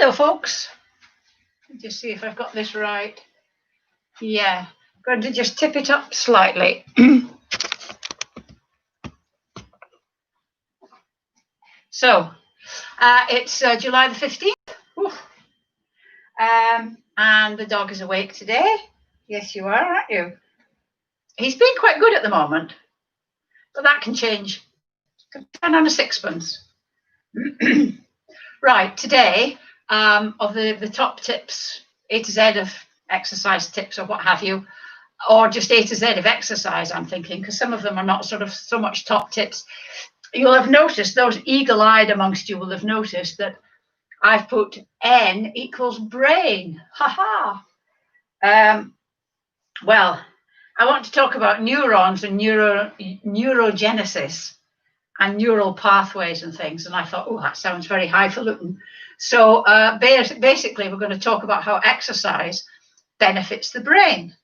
Hello, folks. Just see if I've got this right. Yeah, I'm going to just tip it up slightly. So, it's July the 15th. And the dog is awake today. Yes, you are, aren't you? He's been quite good at the moment, but that can change. Turn on a sixpence. Right, today, of the top tips, A to Z of exercise tips or what have you, or just A to Z of exercise, I'm thinking, because some of them are not sort of so much top tips. You'll have noticed, those eagle-eyed amongst you will have noticed that I've put N equals brain. Ha ha. Well, I want to talk about neurons and neurogenesis and neural pathways and things. And I thought, oh, that sounds very highfalutin. So basically, we're going to talk about how exercise benefits the brain.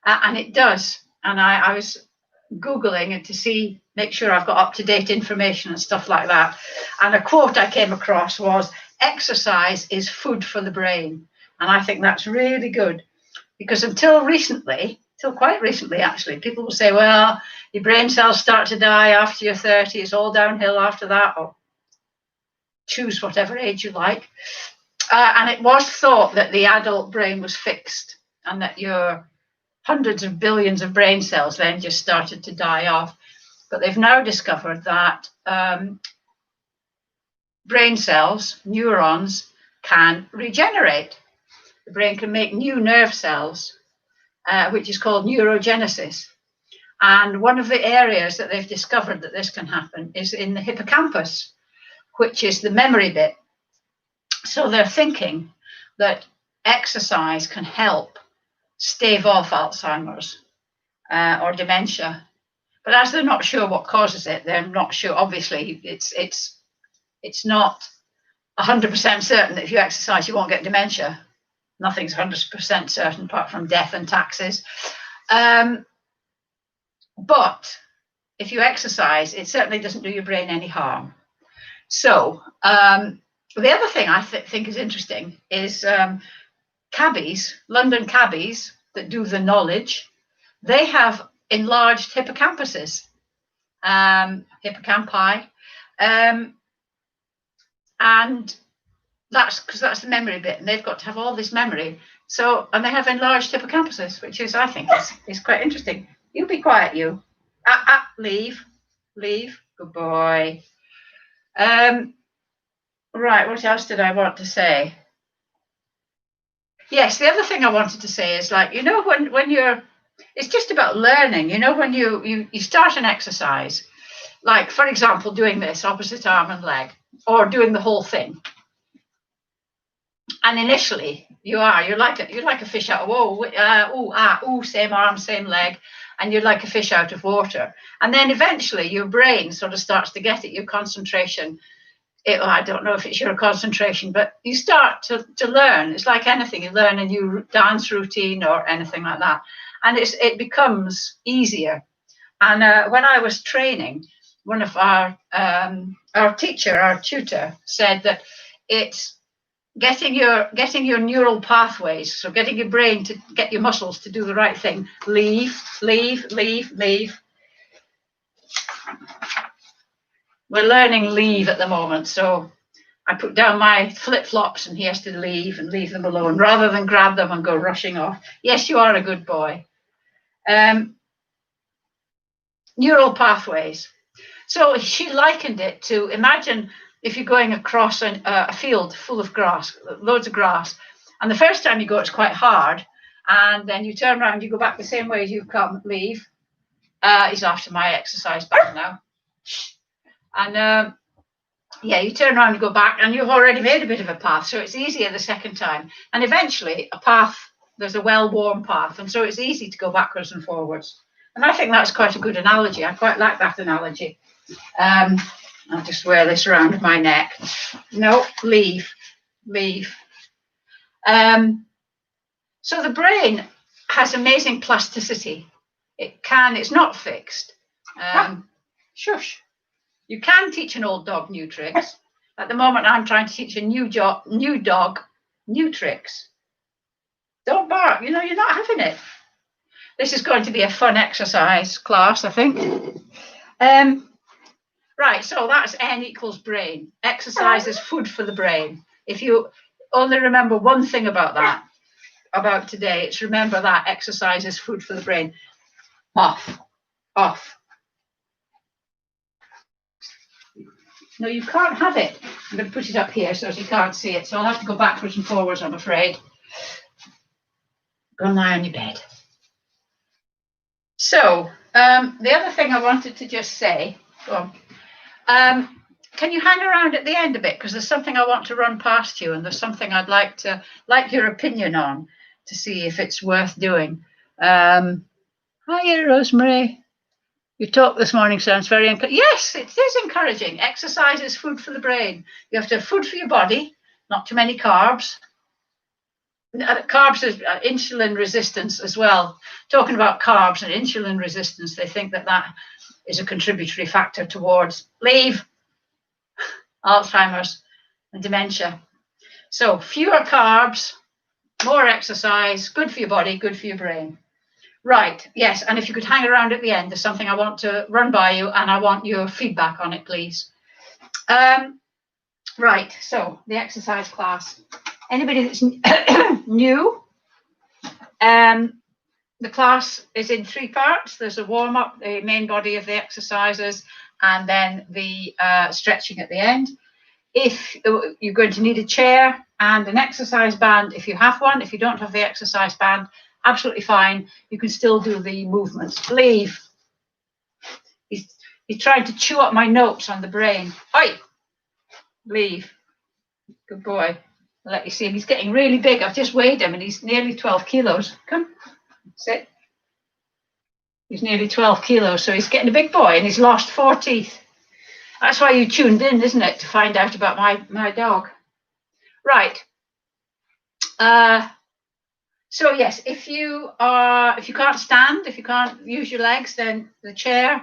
And it does. And I was Googling it to make sure I've got up-to-date information and stuff like that. And a quote I came across was, exercise is food for the brain. And I think that's really good. Because until quite recently, actually, people will say, well, your brain cells start to die after you're 30. It's all downhill after that, or choose whatever age you like. And it was thought that the adult brain was fixed and that your hundreds of billions of brain cells then just started to die off. But they've now discovered that brain cells, neurons, can regenerate. The brain can make new nerve cells, which is called neurogenesis. And one of the areas that they've discovered that this can happen is in the hippocampus, which is the memory bit. So they're thinking that exercise can help stave off Alzheimer's or dementia. But as they're not sure what causes it, they're not sure. Obviously, it's not 100% certain that if you exercise, you won't get dementia. Nothing's 100% certain apart from death and taxes. But if you exercise, it certainly doesn't do your brain any harm. So the other thing I think is interesting is cabbies, London cabbies that do the knowledge, they have enlarged hippocampuses, hippocampi, and that's because that's the memory bit, and they've got to have all this memory. So, and they have enlarged hippocampuses, which is, I think, is quite interesting. You be quiet, you. Leave. Good boy. Right, what else did I want to say? Yes, the other thing I wanted to say is, like, when you're, it's just about learning. When you start an exercise, like, for example, doing this opposite arm and leg, or doing the whole thing. And initially, you're like a fish out of water. Same arm, same leg, and you're like a fish out of water. And then eventually, your brain sort of starts to get it. Your concentration. I don't know if it's your concentration, but you start to learn. It's like anything. You learn a new dance routine or anything like that, and it becomes easier. And when I was training, one of our tutor said that it's getting your neural pathways, so getting your brain to get your muscles to do the right thing. Leave. We're learning leave at the moment, so I put down my flip-flops and he has to leave and leave them alone rather than grab them and go rushing off. Yes, you are a good boy. Neural pathways. So she likened it to, imagine if you're going across a field full of grass, loads of grass, and the first time you go, it's quite hard, and then you turn around, you go back the same way as you've come, leave. He's after my exercise bag now. And you turn around and go back, and you've already made a bit of a path, so it's easier the second time. And eventually, there's a well-worn path, and so it's easy to go backwards and forwards. And I think that's quite a good analogy. I quite like that analogy. I'll just wear this around my neck. No, leave. So the brain has amazing plasticity. It's not fixed. Shush. You can teach an old dog new tricks. At the moment, I'm trying to teach a new dog, new tricks. Don't bark, you know, you're not having it. This is going to be a fun exercise class, I think. Right, so that's N equals brain. Exercise is food for the brain. If you only remember one thing about that, about today, it's remember that exercise is food for the brain. Off, off. No, you can't have it. I'm going to put it up here so you can't see it. So I'll have to go backwards and forwards, I'm afraid. Go and lie on your bed. So the other thing I wanted to just say, go on. Can you hang around at the end a bit? Because there's something I want to run past you, and there's something I'd like your opinion on to see if it's worth doing. Hi, Rosemary. Your talk this morning sounds very encouraging. Yes, it is encouraging. Exercise is food for the brain. You have to have food for your body, not too many carbs. Carbs is insulin resistance as well. Talking about carbs and insulin resistance, they think that is a contributory factor towards Alzheimer's and dementia. So fewer carbs, more exercise, good for your body, good for your brain. Right, yes, and if you could hang around at the end, there's something I want to run by you, and I want your feedback on it, please. Right, so the exercise class. Anybody that's new, the class is in 3 parts. There's a warm-up, the main body of the exercises, and then the stretching at the end. If you're going to need a chair and an exercise band, if you have one. If you don't have the exercise band, absolutely fine. You can still do the movements. Leave. He's trying to chew up my notes on the brain. Oi! Leave. Good boy. I'll let you see him. He's getting really big. I've just weighed him and he's nearly 12 kilos. Come, sit. He's nearly 12 kilos, so he's getting a big boy and he's lost 4 teeth. That's why you tuned in, isn't it, to find out about my dog. Right. So yes, if you can't stand, if you can't use your legs, then the chair.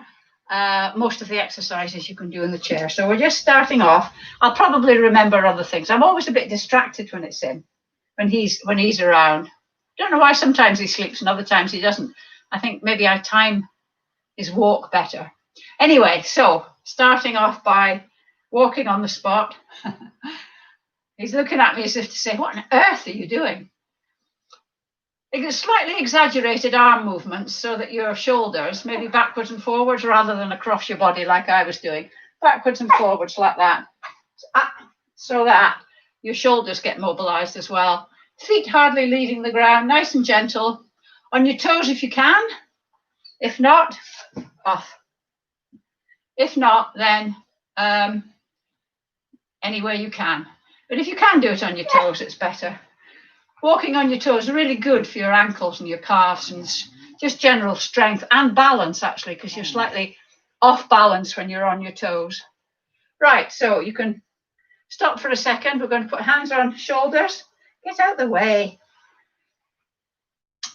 Most of the exercises you can do in the chair. So we're just starting off. I'll probably remember other things. I'm always a bit distracted when it's him, when he's around. Don't know why sometimes he sleeps and other times he doesn't. I think maybe I time his walk better. Anyway, so starting off by walking on the spot. He's looking at me as if to say, what on earth are you doing? Slightly exaggerated arm movements so that your shoulders, maybe backwards and forwards rather than across your body like I was doing. Backwards and forwards like that. So that your shoulders get mobilized as well. Feet hardly leaving the ground, nice and gentle. On your toes if you can. If not, off. If not, then any way you can. But if you can do it on your toes, it's better. Walking on your toes is really good for your ankles and your calves and just general strength and balance, actually, because you're slightly off balance when you're on your toes. Right, so you can stop for a second. We're going to put hands on shoulders. Get out of the way.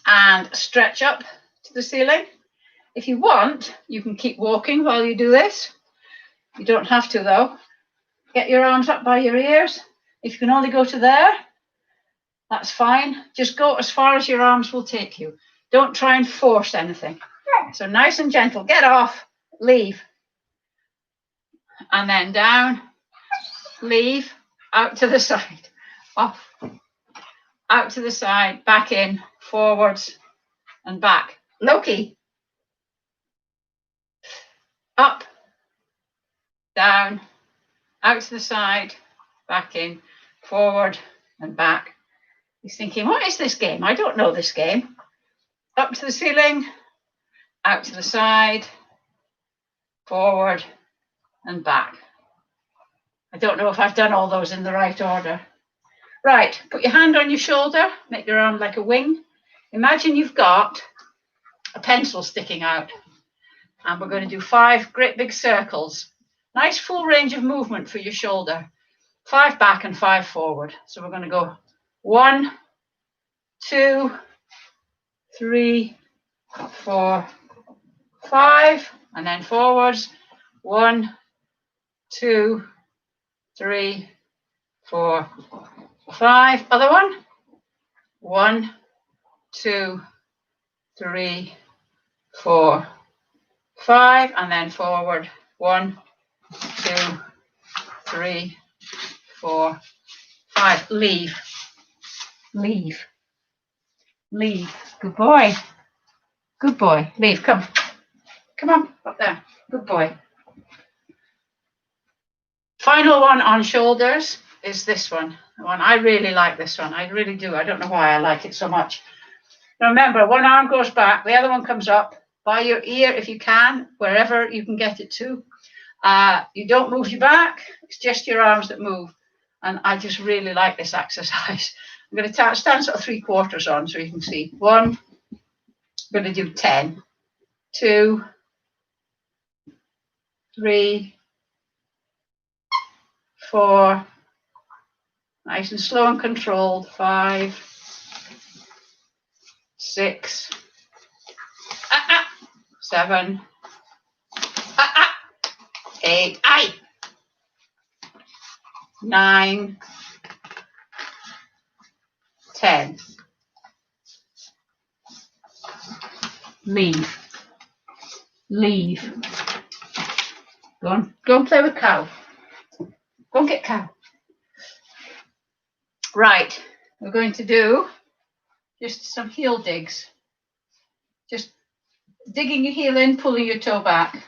And stretch up to the ceiling. If you want, you can keep walking while you do this. You don't have to, though. Get your arms up by your ears. If you can only go to there, that's fine. Just go as far as your arms will take you. Don't try and force anything. So nice and gentle. Get off. Leave. And then down. Leave. Out to the side. Off. Out to the side. Back in. Forwards. And back. Loki. Up. Down. Out to the side. Back in. Forward. And back. He's thinking, what is this game? I don't know this game. Up to the ceiling, out to the side, forward and back. I don't know if I've done all those in the right order. Right, put your hand on your shoulder, make your arm like a wing. Imagine you've got a pencil sticking out. And we're going to do 5 great big circles. Nice full range of movement for your shoulder. 5 back and 5 forward. So we're going to go 1, 2, 3, 4, 5, and then forwards. 1, 2, 3, 4, 5. Other one. 1, 2, 3, 4, 5, and then forward. 1, 2, 3, 4, 5. Leave. Leave. Leave. Good boy. Good boy. Leave. Come. Come on. Up there. Good boy. Final one on shoulders is this one. I really like this one. I really do. I don't know why I like it so much. Now remember, one arm goes back, the other one comes up by your ear if you can, wherever you can get it to. You don't move your back. It's just your arms that move. And I just really like this exercise. I'm going to stand sort of 3/4 on so you can see. 1, I'm going to do 10. 2, 3, 4, nice and slow and controlled. 5, 6, 7, 8, 9, 10. Leave. Leave. Go and play with cow. Go and get cow. Right, we're going to do just some heel digs. Just digging your heel in, pulling your toe back.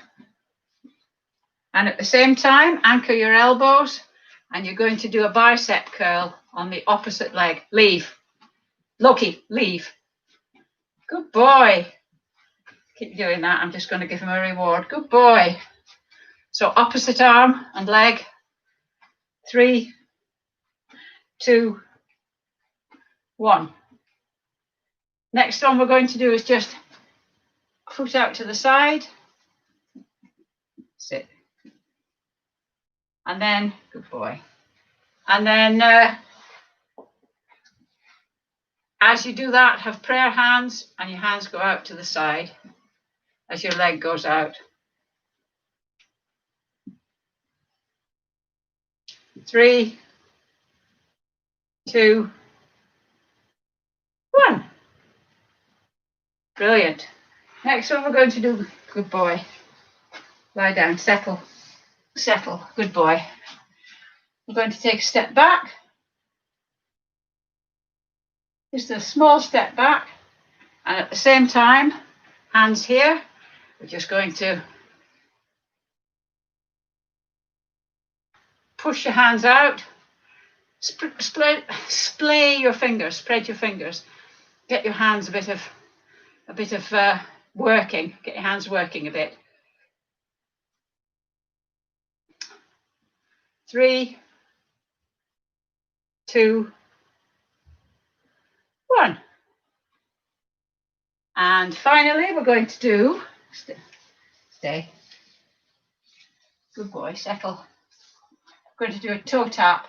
And at the same time, anchor your elbows, and you're going to do a bicep curl on the opposite leg. Leave. Loki, leave. Good boy. Keep doing that. I'm just going to give him a reward. Good boy. So opposite arm and leg. 3, 2, 1. Next one we're going to do is just foot out to the side. Sit. And then, good boy. And then as you do that, have prayer hands, and your hands go out to the side as your leg goes out. 3, 2, 1. Brilliant. Next one we're going to do, good boy. Lie down, settle, settle, good boy. We're going to take a step back. Just a small step back. And at the same time, hands here. We're just going to push your hands out. Splay your fingers, spread your fingers. Get your hands a bit of working. Get your hands working a bit. 3, 2, 1. And finally, we're going to do, stay. Good boy, settle. We're going to do a toe tap.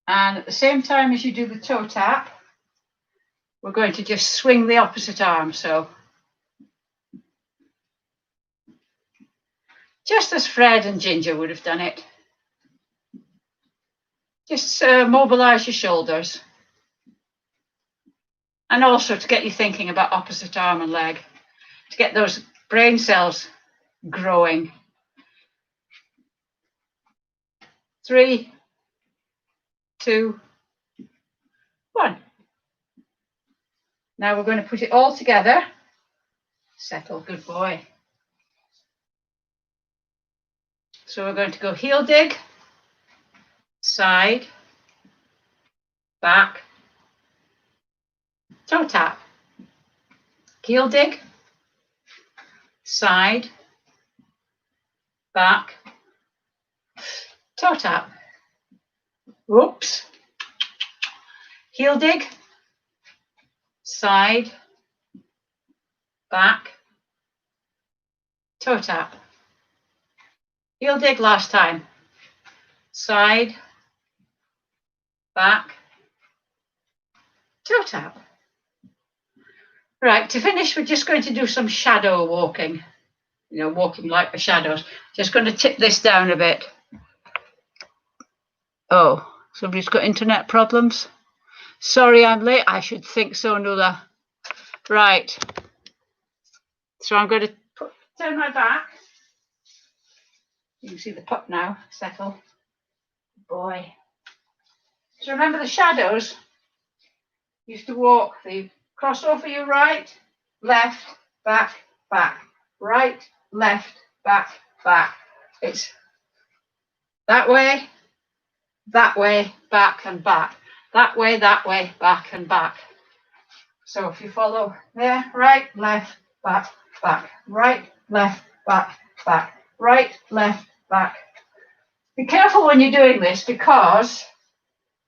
And at the same time as you do the toe tap, we're going to just swing the opposite arm. So just as Fred and Ginger would have done it. Just mobilize your shoulders. And also to get you thinking about opposite arm and leg, to get those brain cells growing. 3, 2, 1. Now we're going to put it all together. Settle, good boy. So we're going to go heel dig, side, back, toe tap. Heel dig, side, back, toe tap. Whoops. Heel dig, side, back, toe tap. Heel dig last time. Side, back, toe tap. Right, to finish, we're just going to do some shadow walking. You know, walking like the shadows. Just going to tip this down a bit. Oh, somebody's got internet problems. Sorry, I'm late. I should think so, Nuala. Right. So I'm going to turn my back. You can see the pup now. Settle. Good boy. So remember the shadows? You used to walk. The cross over your right, left, back, back. Right, left, back, back. It's that way, back and back. That way, back and back. So if you follow there, right, left, back, back. Right, left, back, back. Right, left, back. Be careful when you're doing this because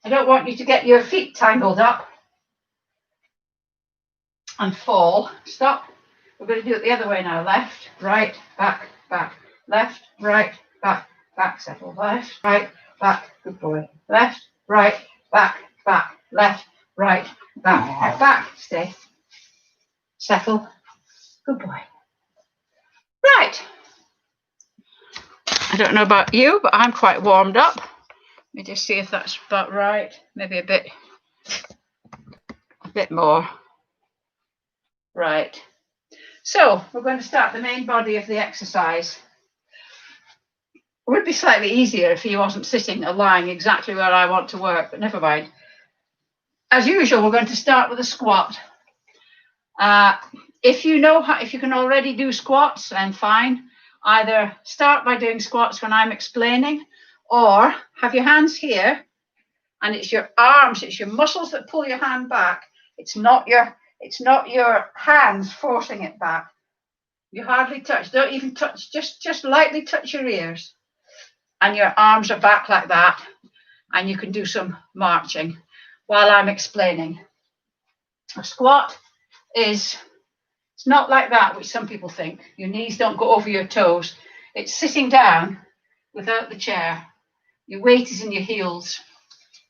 I don't want you to get your feet tangled up and fall. Stop. We're going to do it the other way now. Left, right, back, back. Left, right, back, back. Settle. Left, right, back. Good boy. Left, right, back, back. Left, right, back, back. Stay. Settle. Good boy. Right. I don't know about you, but I'm quite warmed up. Let me just see if that's about right. Maybe a bit more. Right. So we're going to start the main body of the exercise. It would be slightly easier if he wasn't sitting or lying exactly where I want to work, but never mind. As usual, we're going to start with a squat. If you can already do squats, then fine. Either start by doing squats when I'm explaining, or have your hands here, and it's your arms, it's your muscles that pull your hand back. It's not your hands forcing it back. You hardly touch, don't even touch, just lightly touch your ears. And your arms are back like that. And you can do some marching while I'm explaining. A squat it's not like that, which some people think. Your knees don't go over your toes. It's sitting down without the chair. Your weight is in your heels.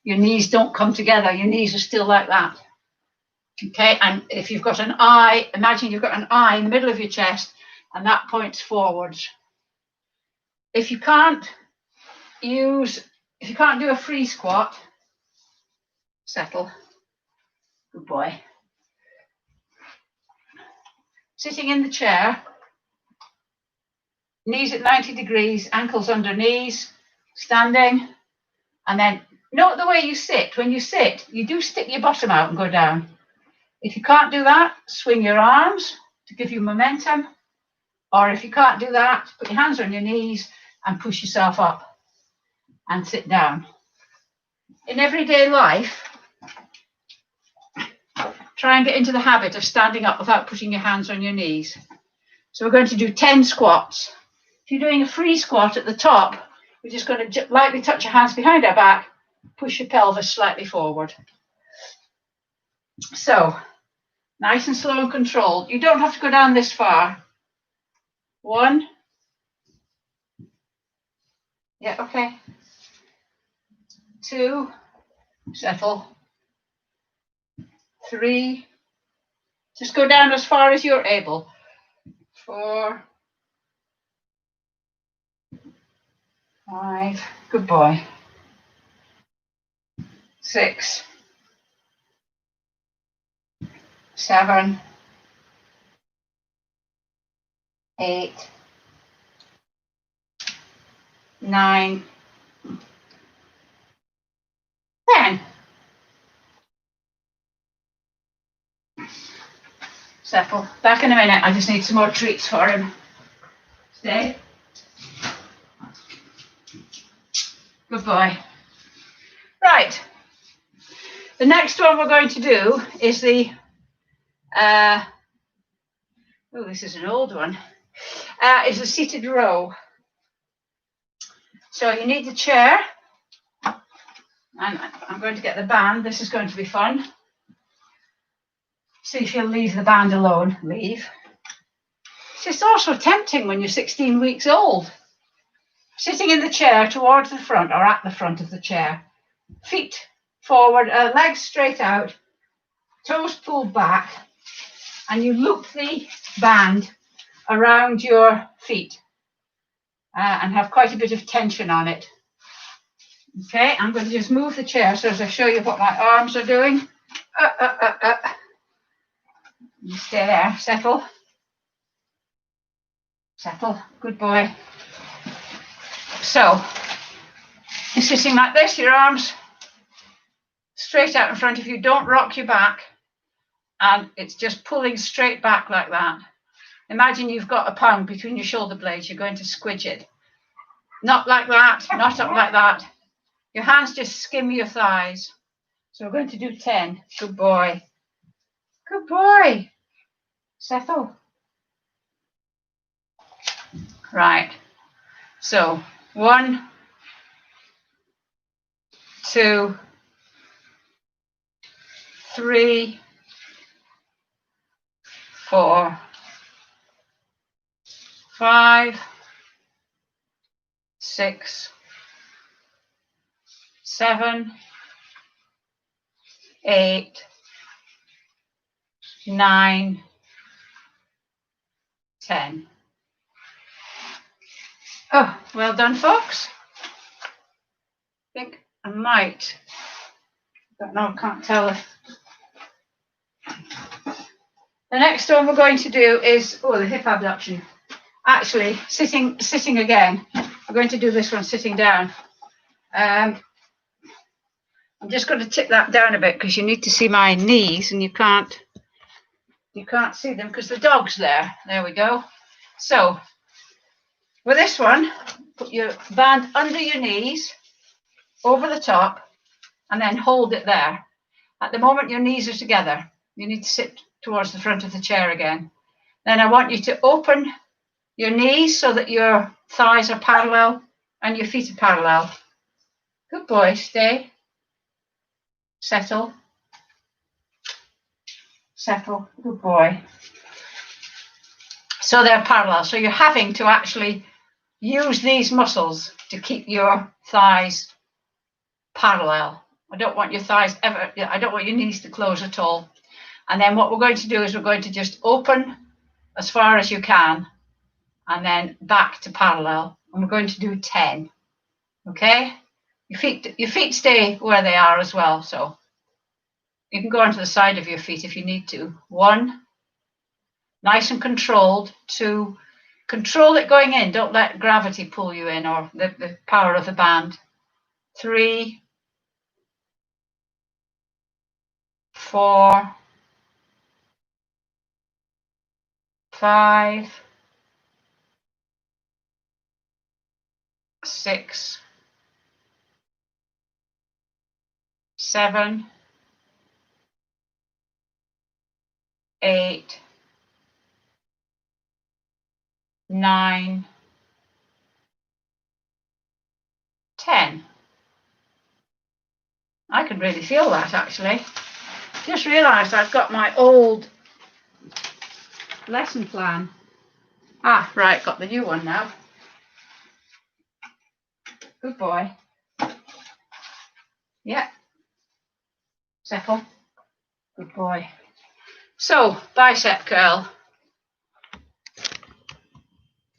Your knees don't come together. Your knees are still like that. Okay, and if you've got an eye, imagine you've got an eye in the middle of your chest and that points forwards. If you can't do a free squat, settle. Good boy. Sitting in the chair, knees at 90 degrees, ankles under knees, standing, and then note the way you sit. When you sit, you do stick your bottom out and go down. If you can't do that, swing your arms to give you momentum, or if you can't do that, put your hands on your knees and push yourself up and sit down. In everyday life, try and get into the habit of standing up without putting your hands on your knees. So we're going to do 10 squats. If you're doing a free squat at the top, we're just going to lightly touch your hands behind our back, push your pelvis slightly forward. So, nice and slow and controlled. You don't have to go down this far. 1. Yeah, okay. 2. Settle. 3. Just go down as far as you're able. 4. 5. Good boy. 6. 7. 8. 9. 10. Settle. Back in a minute. I just need some more treats for him. Stay. Good boy. Right. The next one we're going to do is the, this is an old one, is a seated row. So you need the chair, and I'm going to get the band. This is going to be fun. See if you'll leave the band alone. Leave. It's also tempting when you're 16 weeks old. Sitting in the chair towards the front or at the front of the chair. Feet forward, legs straight out, toes pulled back, and you loop the band around your feet and have quite a bit of tension on it. Okay, I'm going to just move the chair so as I show you what my arms are doing. You stay there, settle. Settle, good boy. So, you're sitting like this, your arms straight out in front of you. Don't rock your back. And it's just pulling straight back like that. Imagine you've got a pound between your shoulder blades. You're going to squidge it. Not like that, not up like that. Your hands just skim your thighs. So we're going to do 10. Good boy. Good boy. Settle. Right. So 1, 2, 3, 4, 5, 6, 7, 8, 9, 10. Oh, well done, folks. I think I might. Don't know, can't tell if. The next one we're going to do is, the hip abduction. Actually, sitting again. I'm going to do this one sitting down. I'm just going to tip that down a bit because you need to see my knees and you can't see them because the dog's there. There we go. So with this one, put your band under your knees, over the top, and then hold it there. At the moment your knees are together, you need to sit towards the front of the chair again. Then I want you to open your knees so that your thighs are parallel and your feet are parallel. Good boy, stay. Settle. Settle. Good boy. So they're parallel. So you're having to actually use these muscles to keep your thighs parallel. I don't want your knees to close at all. And then what we're going to do is we're going to just open as far as you can and then back to parallel. And we're going to do 10. Okay? Your feet stay where they are as well. So you can go onto the side of your feet if you need to. 1, nice and controlled. 2, control it going in. Don't let gravity pull you in or the power of the band. 3, 4, 5, 6, 7, 8, 9, 10. I can really feel that actually. Just realised I've got my old lesson plan. Right, got the new one now. Good boy. Yeah. Settle. Good boy. So, bicep curl.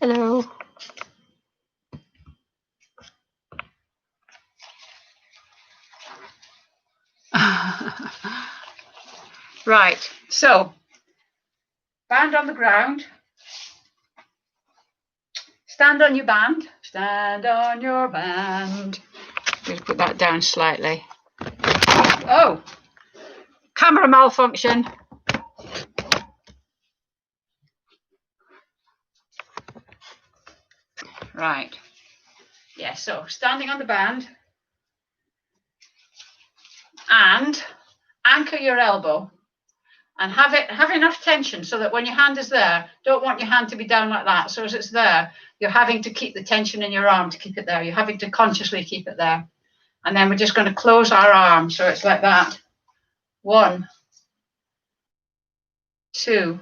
Hello. Right, so band on the ground. Stand on your band. Stand on your band. Just put that down slightly. Oh, camera malfunction. Right. Yeah, so standing on the band and anchor your elbow and have enough tension so that when your hand is there, don't want your hand to be down like that. So as it's there, you're having to keep the tension in your arm to keep it there. You're having to consciously keep it there. And then we're just going to close our arm so it's like that. 1, 2,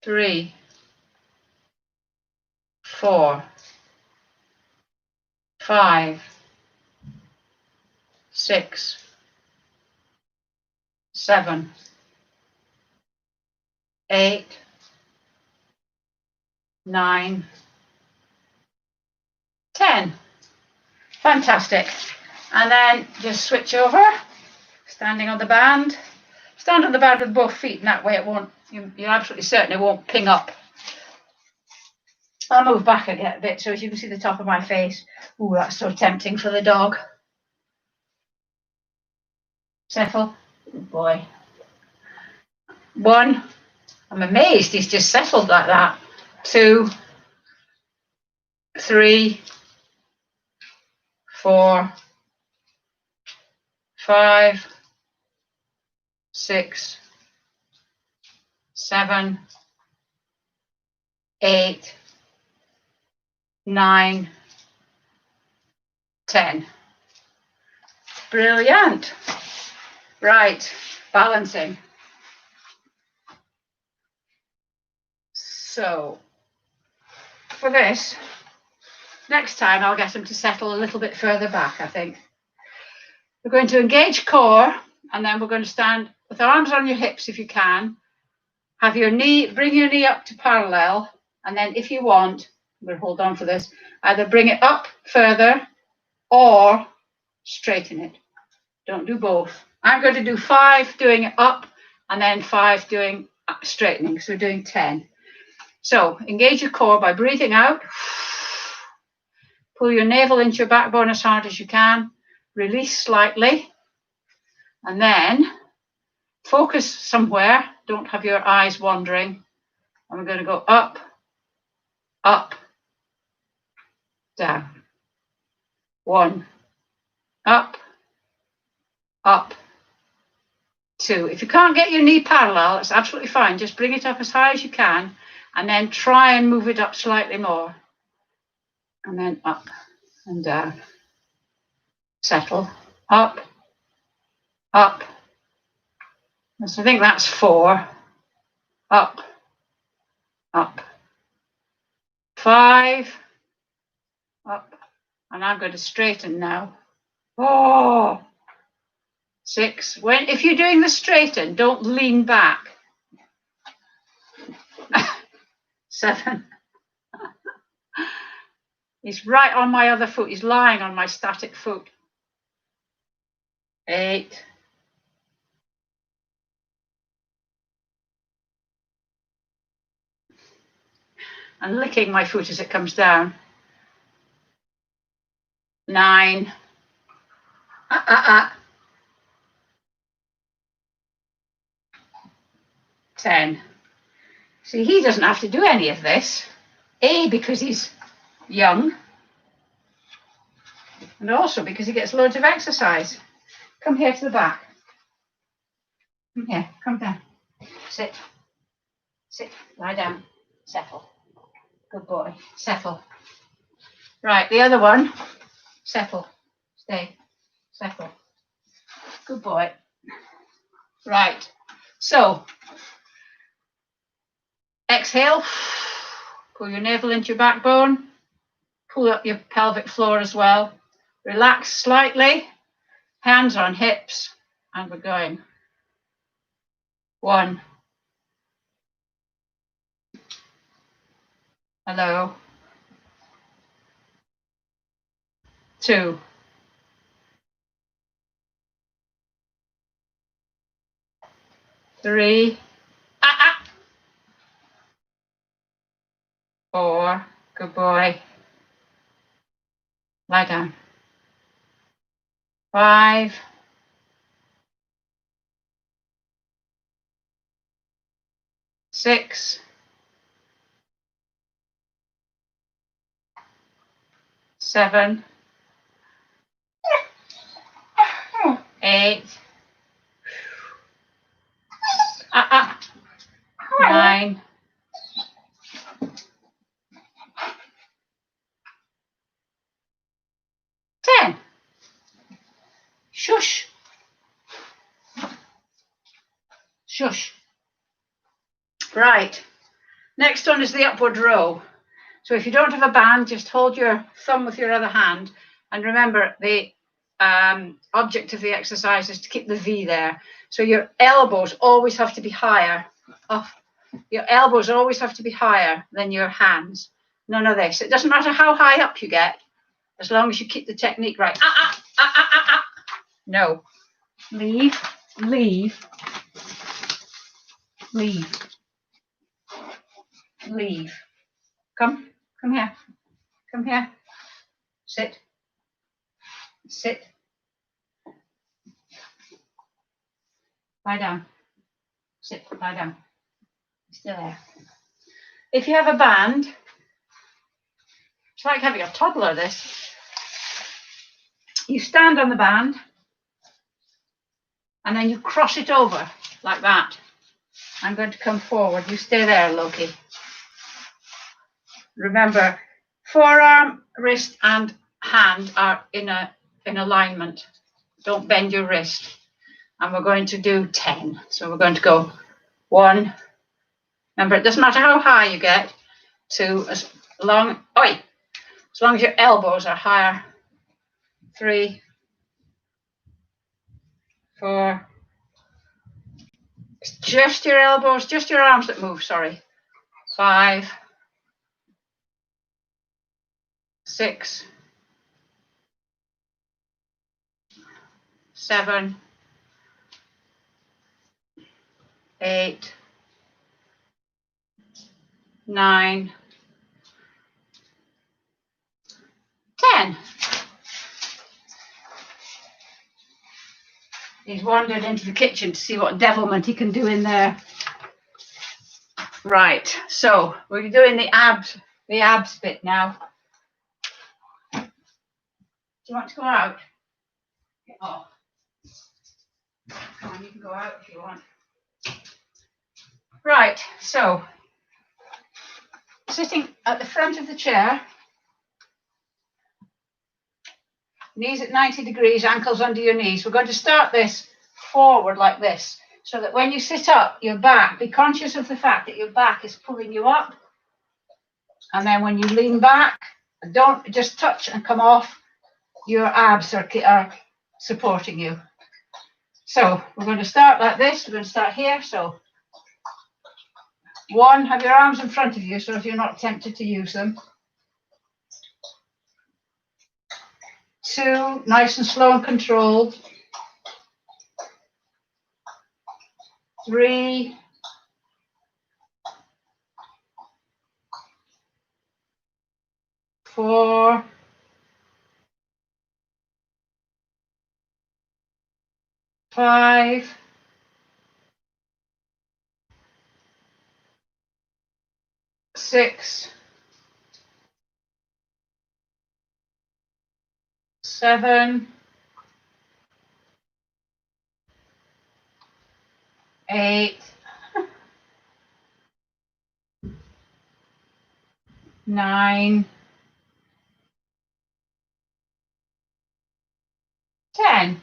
3, 4, 5, 6, 7, 8, 9, 10. Fantastic. And then just switch over, standing on the band. Stand on the band with both feet, and that way it won't, you're absolutely certain it won't ping up. I'll move back a bit so as you can see the top of my face. Ooh, that's so tempting for the dog. Settle. Good boy. 1. I'm amazed he's just settled like that. 2, 3, 4, 5, 6, 7, 8, 9, 10. Brilliant. Right, balancing. So for this, next time I'll get him to settle a little bit further back, I think. We're going to engage core, and then we're going to stand with arms on your hips if you can. Have your knee, bring your knee up to parallel, and then if you want, we'll hold on for this, either bring it up further or straighten it. Don't do both. I'm going to do 5 doing it up and then 5 doing straightening. So we're doing 10. So engage your core by breathing out. Pull your navel into your backbone as hard as you can. Release slightly. And then focus somewhere. Don't have your eyes wandering. And we're going to go up, up, down. 1, up, up, 2. If you can't get your knee parallel, it's absolutely fine. Just bring it up as high as you can and then try and move it up slightly more. And then up and down. Settle. Up, up. So I think that's 4. Up, up. 5. Up. And I'm going to straighten now. 6. If you're doing the straighten, don't lean back. 7. He's right on my other foot. He's lying on my static foot. 8. And licking my foot as it comes down. 9. 10. See, he doesn't have to do any of this. A, because he's young, and also because he gets loads of exercise. Come here to the back. Come here, come down. Sit. Sit, lie down. Settle. Good boy. Settle. Right, the other one. Settle. Stay. Settle. Good boy. Right, so exhale. Pull your navel into your backbone. Pull up your pelvic floor as well. Relax slightly. Hands on hips. And we're going. 1. Hello. 2. 3. 4. Good boy. Lie down. 5. 6. 7. 8. 9. 10. Shush. Shush. Right. Next one is the upward row. So if you don't have a band, just hold your thumb with your other hand. And remember, the object of the exercise is to keep the V there. So your elbows always have to be higher. Your elbows always have to be higher than your hands. None of this. It doesn't matter how high up you get. as long as you keep the technique right. No. Leave, leave, leave, leave. Come here, come here. Sit, sit. Lie down. Sit, lie down. Still there. If you have a band, it's like having a toddler, this. You stand on the band and then you cross it over like that. I'm going to come forward. You stay there, Loki. Remember, forearm, wrist and hand are in alignment. Don't bend your wrist. And we're going to do 10. So we're going to go 1. Remember, it doesn't matter how high you get, to as long as your elbows are higher. 3, 4. It's just your elbows, just your arms that move, sorry. 5, 6, 7, 8, 9, 10. He's wandered into the kitchen to see what devilment he can do in there. Right, so we're doing the abs bit now. Do you want to go out? Oh. Come on, you can go out if you want. Right, so sitting at the front of the chair, knees at 90 degrees, ankles under your knees. We're going to start this forward like this, so that when you sit up, your back, be conscious of the fact that your back is pulling you up. And then when you lean back, don't just touch and come off, your abs are supporting you. So we're going to start like this. We're going to start here. So 1, have your arms in front of you, so if you're not tempted to use them. 2, nice and slow and controlled. 3, 4, 5, 6, 7, 8, 9, 10.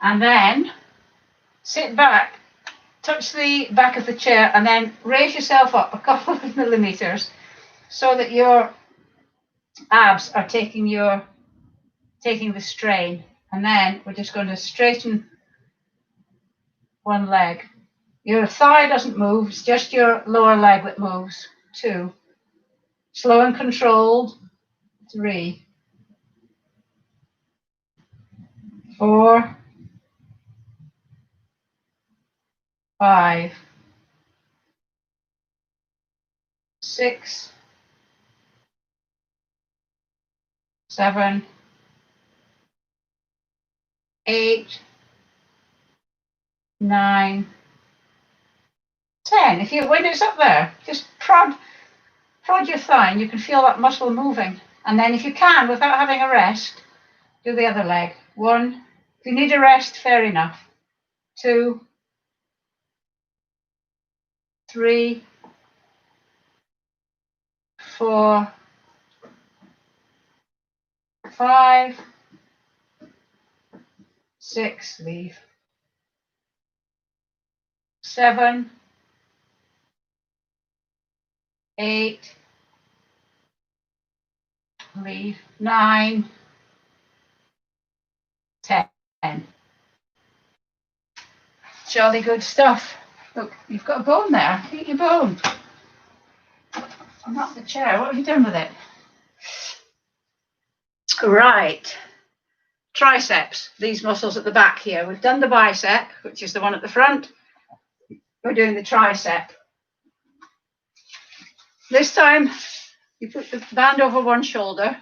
And then sit back, touch the back of the chair, and then raise yourself up a couple of millimeters so that your abs are taking the strain. And then we're just going to straighten one leg. Your thigh doesn't move, it's just your lower leg that moves. 2, slow and controlled. 3, 4, 5, 6, 7, 8, 9, 10. When it's up there, just prod your thigh and you can feel that muscle moving. And then if you can, without having a rest, do the other leg. 1, if you need a rest, fair enough. 2, 3, 4, 5, 6, leave. 7, 8, leave. 9, 10. Jolly good stuff. Look, you've got a bone there. Eat your bone. Not the chair. What have you done with it? Right. Triceps, these muscles at the back here. We've done the bicep, which is the one at the front. We're doing the tricep. This time, you put the band over one shoulder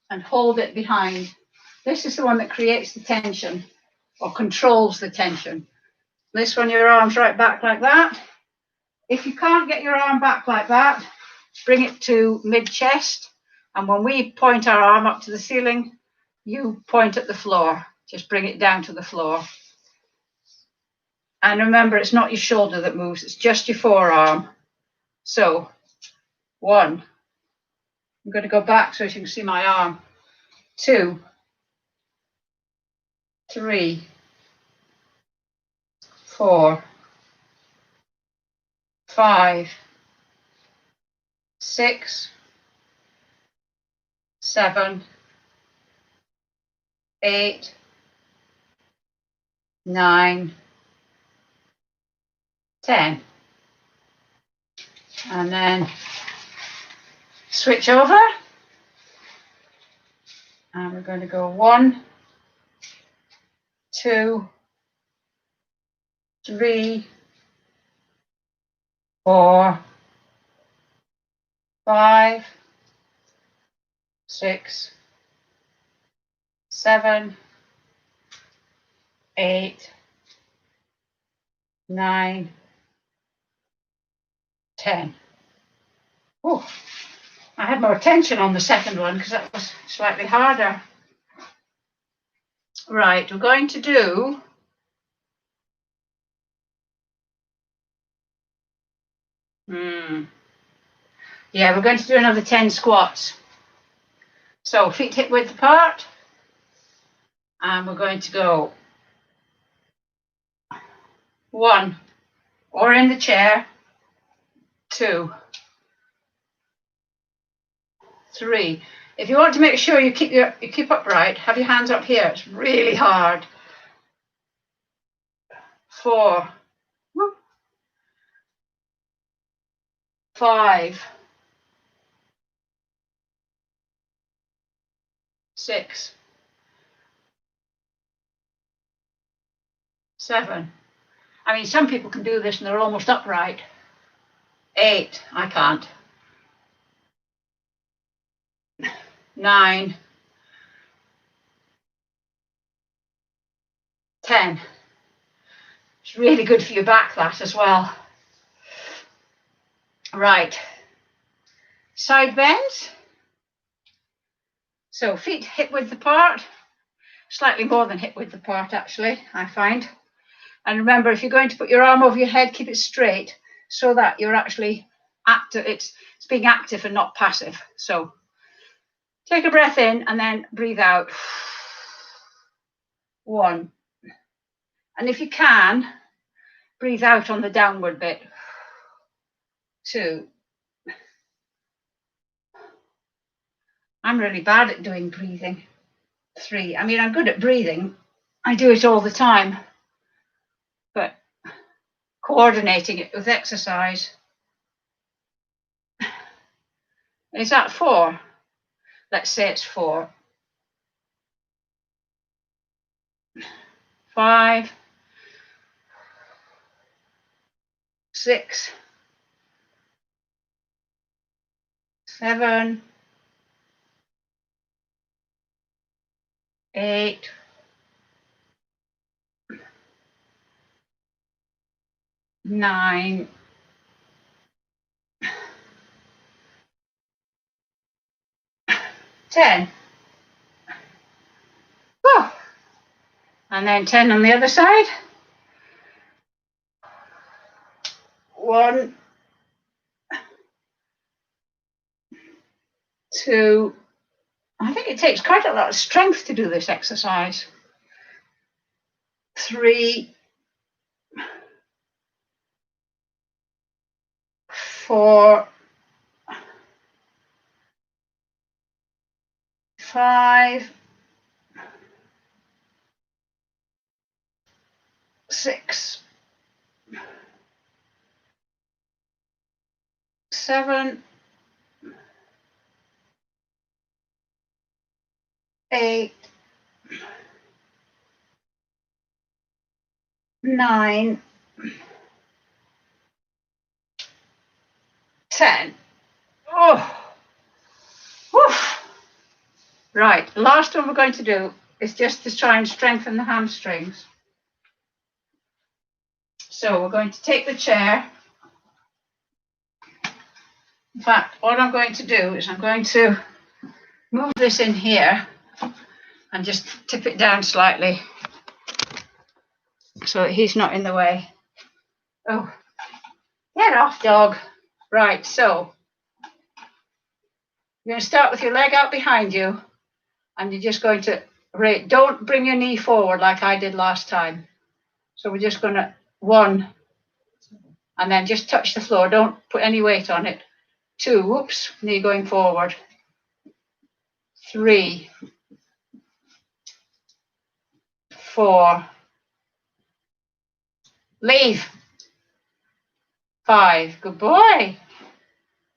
and hold it behind. This is the one that creates the tension or controls the tension. This one, your arms right back like that. If you can't get your arm back like that, bring it to mid-chest. And when we point our arm up to the ceiling, you point at the floor. Just bring it down to the floor. And remember, it's not your shoulder that moves, it's just your forearm. So, 1. I'm going to go back so you can see my arm. 2, 3, 4, 5, 6, 7, 8, 9, 10. And then switch over. And we're going to go 1, 2, 3, 4, 5, 6, 7, 8, 9, 10. Oh, I had more tension on the second one because that was slightly harder. Right, we're going to do yeah, we're going to do another 10 squats. So feet hip width apart, and we're going to go 1, or in the chair, 2, 3. If you want to make sure you keep upright, have your hands up here. It's really hard. 4, 5, 6, 7. I mean, some people can do this and they're almost upright. 8, I can't. 9, 10. It's really good for your back, that as well. Right. Side bends. So feet hip width apart, slightly more than hip width apart actually, I find. And remember, if you're going to put your arm over your head, keep it straight so that you're actually active. It's being active and not passive. So take a breath in and then breathe out. 1. And if you can, breathe out on the downward bit. 2. I'm really bad at doing breathing. 3. I mean, I'm good at breathing. I do it all the time. But coordinating it with exercise. Is that 4? Let's say it's 4. 5, 6, 7, 8, 9, 10. Oh. And then 10 on the other side. 1, 2. I think it takes quite a lot of strength to do this exercise. 3, 4, 5, 6, 7, 8, 9, 10. Oh, woof. Right, the last one we're going to do is just to try and strengthen the hamstrings. So we're going to take the chair. In fact, what I'm going to do is I'm going to move this in here and just tip it down slightly so that he's not in the way. Oh, get off, dog. Right, so you're going to start with your leg out behind you, and you're just going to, don't bring your knee forward like I did last time. So we're just going to 1, and then just touch the floor. Don't put any weight on it. 2, whoops, knee going forward. 3, 4, leave. 5, good boy.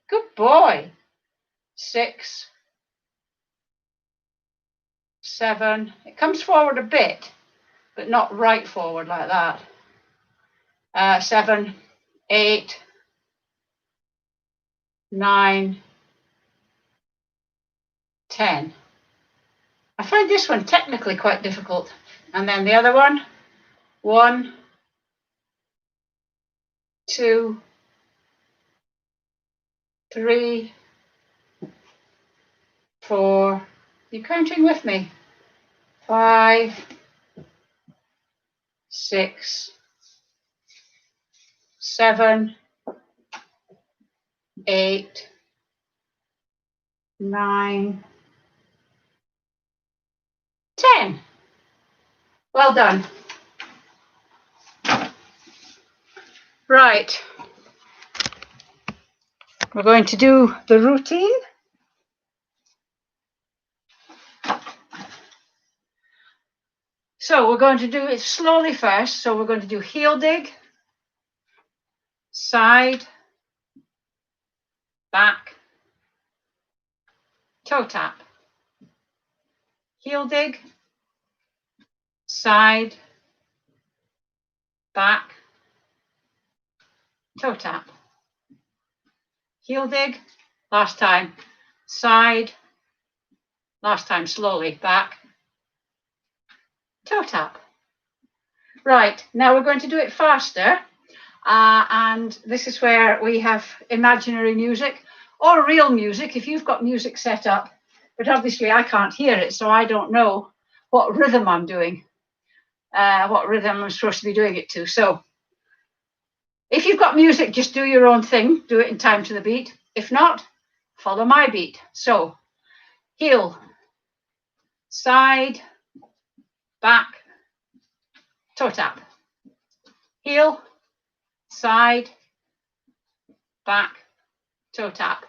Good boy. 6, 7, it comes forward a bit, but not right forward like that. 7, 8, 9, 10. I find this one technically quite difficult. And then the other one, 1, 2, 3, 4, you counting with me? 5, 6, 7, 8, 9, 10. Well done. Right. We're going to do the routine. So we're going to do it slowly first. So we're going to do heel dig, side, back, toe tap. Heel dig, side, back, toe tap. Heel dig, last time, side, last time slowly, back, toe tap. Right, now we're going to do it faster. And this is where we have imaginary music or real music if you've got music set up. But obviously I can't hear it, so I don't know what rhythm I'm doing, what rhythm I'm supposed to be doing it to. So if you've got music, just do your own thing, do it in time to the beat. If not, follow my beat. So heel, side, back, toe tap. Heel, side, back, toe tap.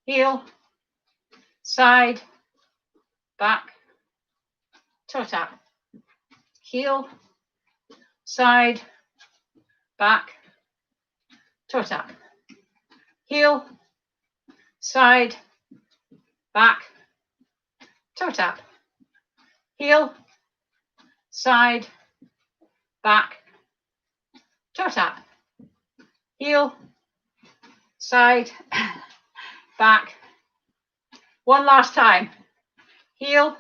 Heel, side, back, toe tap. Heel, side, back, toe tap. Heel, side, back, toe tap. Heel, side, back, toe tap. Heel, side, back. One last time. Heel,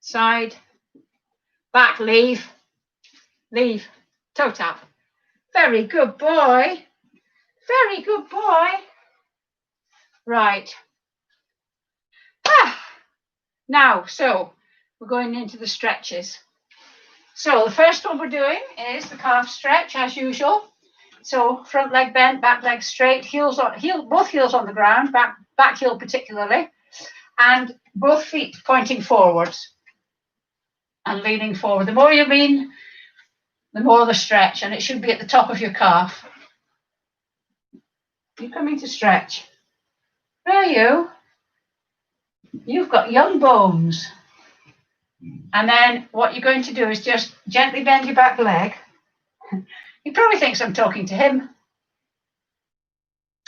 side, back, leave, leave, toe tap. Very good boy. Very good boy. Right. Now, so we're going into the stretches. So the first one we're doing is the calf stretch as usual. So front leg bent, back leg straight, both heels on the ground, back heel particularly, and both feet pointing forwards and leaning forward. The more you lean, the more the stretch, and it should be at the top of your calf. You're coming to stretch. Where are you? You've got young bones. And then what you're going to do is just gently bend your back leg. He probably thinks I'm talking to him.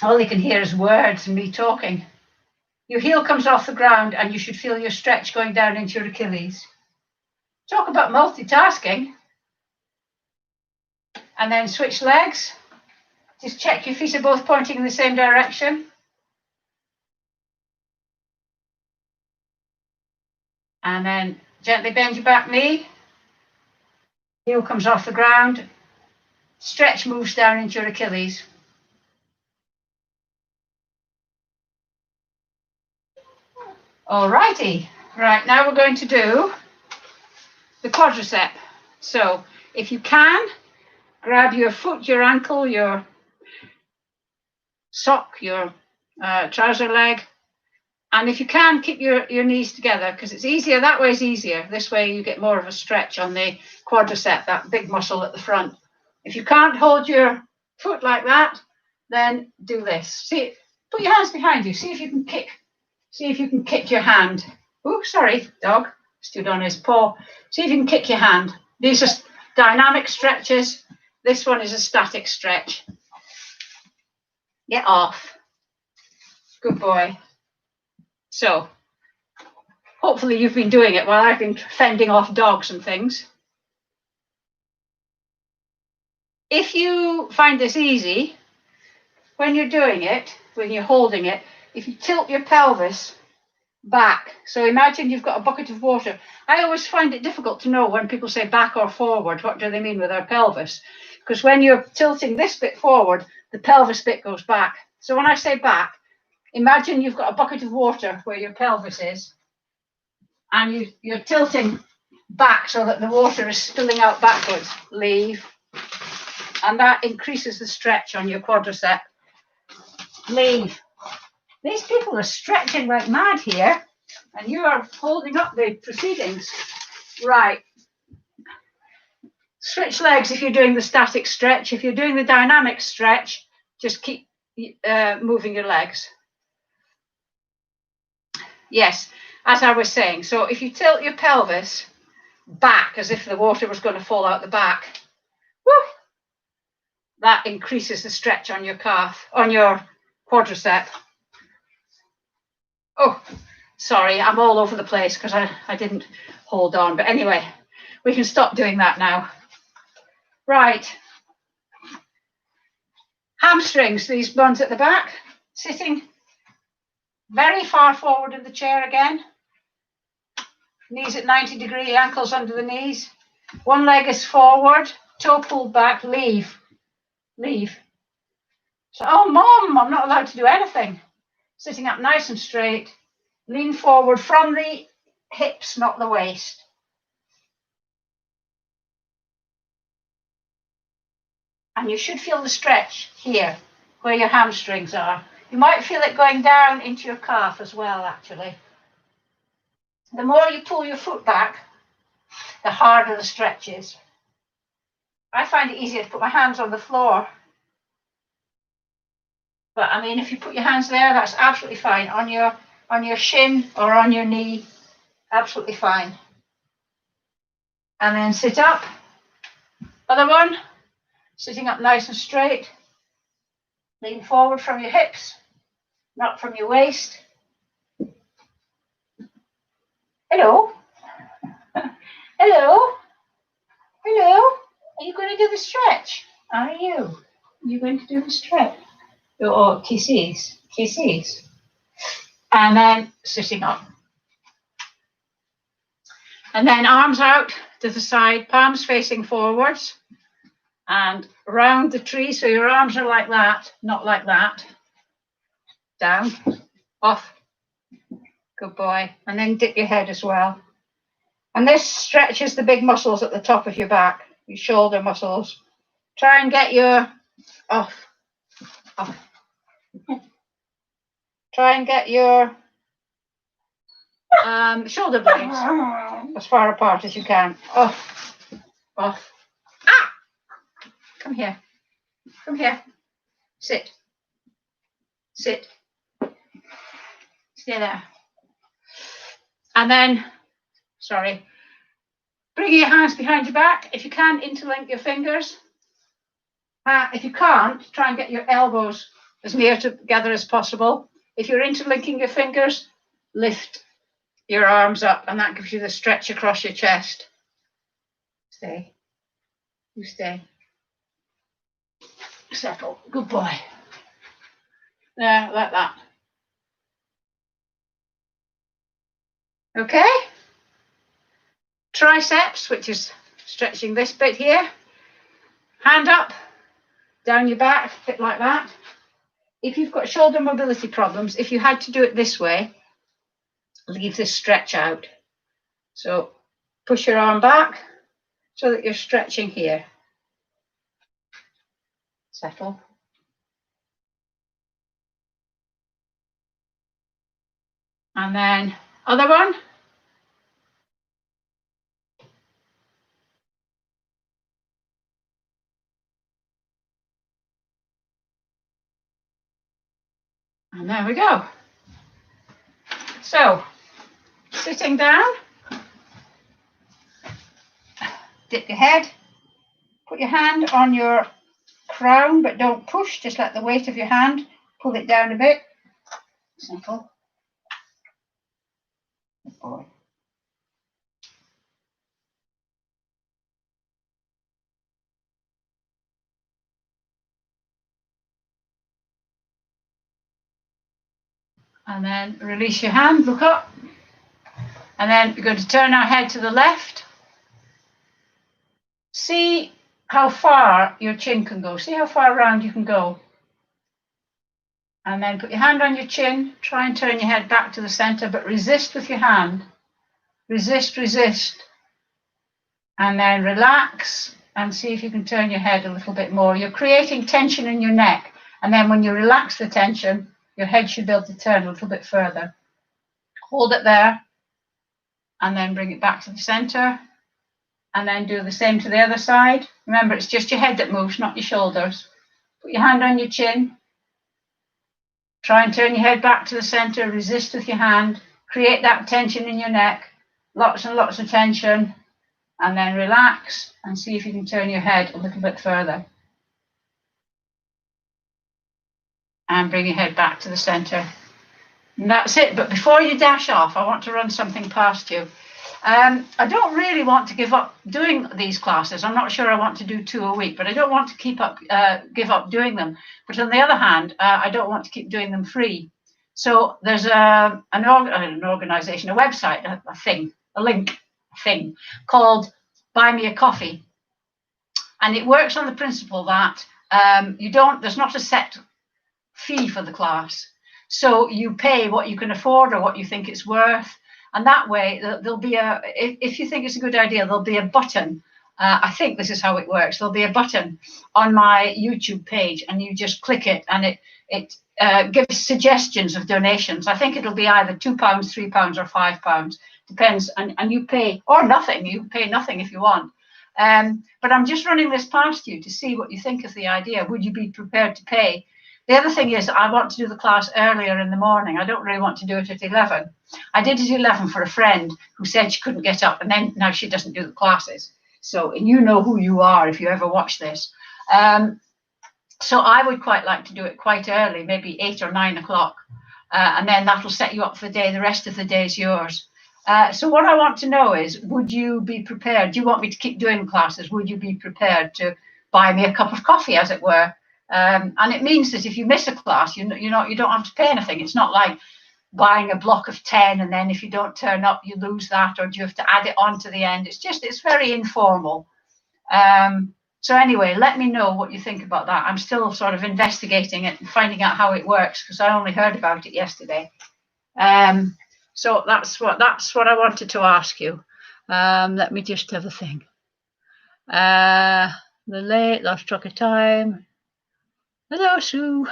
All he can hear is words and me talking. Your heel comes off the ground and you should feel your stretch going down into your Achilles. Talk about multitasking. And then switch legs. Just check your feet are both pointing in the same direction. And then gently bend your back knee. Heel comes off the ground. Stretch moves down into your Achilles. Alrighty. Right, now we're going to do the quadricep. So if you can, grab your foot, your ankle, your sock, your trouser leg. And if you can, keep your knees together because it's easier. That way is easier. This way you get more of a stretch on the quadricep, that big muscle at the front. If you can't hold your foot like that, then do this. See, put your hands behind you. See if you can kick. See if you can kick your hand. Oh, sorry, dog stood on his paw. See if you can kick your hand. These are dynamic stretches. This one is a static stretch. Get off. Good boy. So, hopefully you've been doing it while I've been fending off dogs and things. If you find this easy, when you're doing it, when you're holding it, if you tilt your pelvis back, so imagine you've got a bucket of water. I always find it difficult to know when people say back or forward, what do they mean with our pelvis? Because when you're tilting this bit forward, the pelvis bit goes back. So when I say back, imagine you've got a bucket of water where your pelvis is, and you're tilting back so that the water is spilling out backwards. Leave. And that increases the stretch on your quadricep. Leave. These people are stretching like mad here, and you are holding up the proceedings. Right. Switch legs if you're doing the static stretch. If you're doing the dynamic stretch, just keep moving your legs. Yes, as I was saying, so if you tilt your pelvis back as if the water was going to fall out the back, whoo, that increases the stretch on your calf, on your quadricep. Oh, sorry, I'm all over the place because I didn't hold on. But anyway, we can stop doing that now. Right. Hamstrings, these ones at the back, sitting very far forward in the chair again. Knees at 90 degrees, ankles under the knees. One leg is forward, toe pulled back, leave. Leave. So, oh, Mom, I'm not allowed to do anything. Sitting up nice and straight. Lean forward from the hips, not the waist. And you should feel the stretch here, where your hamstrings are. You might feel it going down into your calf as well, actually. The more you pull your foot back, the harder the stretch is. I find it easier to put my hands on the floor. But I mean, if you put your hands there, that's absolutely fine. On your shin or on your knee, absolutely fine. And then sit up. Other one, sitting up nice and straight. Lean forward from your hips, not from your waist. Hello. Hello. Hello. Are you going to do the stretch? Are you? Are you going to do the stretch? Oh, kisses. Kisses. And then sitting up. And then arms out to the side, palms facing forwards. And round the tree, so your arms are like that, not like that. Down, off. Good boy. And then dip your head as well. And this stretches the big muscles at the top of your back, your shoulder muscles. Try and get your off. Try and get your shoulder blades as far apart as you can. Off. Off. Ah! Come here. Come here. Sit. Sit. Stay there. And then, sorry, bring your hands behind your back. If you can, interlink your fingers. If you can't, try and get your elbows as near together as possible. If you're interlinking your fingers, lift your arms up, and that gives you the stretch across your chest. Stay. You stay. Settle. Good boy. There, like that. Okay. Triceps, which is stretching this bit here. Hand up, down your back, a bit like that. If you've got shoulder mobility problems, if you had to do it this way, leave this stretch out. So push your arm back so that you're stretching here. Settle. And then other one. And there we go. So, sitting down, dip your head, put your hand on your crown, but don't push, just let the weight of your hand pull it down a bit. Simple. Good boy. And then release your hand, look up. And then we're going to turn our head to the left. See how far your chin can go. See how far around you can go. And then put your hand on your chin. Try and turn your head back to the center, but resist with your hand. Resist, resist. And then relax and see if you can turn your head a little bit more. You're creating tension in your neck. And then when you relax the tension, your head should be able to turn a little bit further. Hold it there. And then bring it back to the center. And then do the same to the other side. Remember, it's just your head that moves, not your shoulders. Put your hand on your chin. Try and turn your head back to the center. Resist with your hand. Create that tension in your neck. Lots and lots of tension. And then relax and see if you can turn your head a little bit further. And bring your head back to the center. And that's it. But before you dash off, I want to run something past you. I don't really want to give up doing these classes. I'm not sure I want to do 2 a week, but I don't want to give up doing them. But on the other hand, I don't want to keep doing them free. So there's an organization, a website, a thing, a link, a thing called Buy Me a Coffee. And it works on the principle that there's not a set fee for the class. So you pay what you can afford or what you think it's worth. And that way, there'll be if you think it's a good idea, there'll be a button. I think this is how it works. There'll be a button on my YouTube page, and you just click it, and it gives suggestions of donations. I think it'll be either £2, £3, or £5. Depends. And you pay, or nothing. You pay nothing if you want. But I'm just running this past you to see what you think of the idea. Would you be prepared to pay? The other thing is I want to do the class earlier in the morning. I don't really want to do it at 11. I did it at 11 for a friend who said she couldn't get up, and then now she doesn't do the classes. So, and you know who you are if you ever watch this. So I would quite like to do it quite early, maybe 8 or 9 o'clock. And then that'll set you up for the day. The rest of the day is yours. So what I want to know is, would you be prepared? Do you want me to keep doing classes? Would you be prepared to buy me a cup of coffee, as it were? And it means that if you miss a class, you don't have to pay anything. It's not like buying a block of 10 and then if you don't turn up, you lose that, or do you have to add it on to the end? It's very informal. So anyway, let me know what you think about that. I'm still sort of investigating it and finding out how it works, because I only heard about it yesterday. So that's what I wanted to ask you. Let me just have a thing. Lost track of time. Hello, Sue.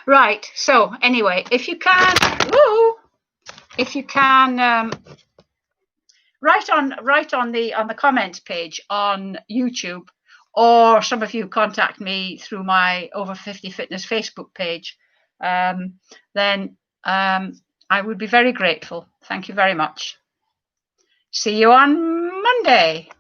Right. So anyway, if you can, write on the comments page on YouTube, or some of you contact me through my Over 50 Fitness Facebook page, then I would be very grateful. Thank you very much. See you on Monday.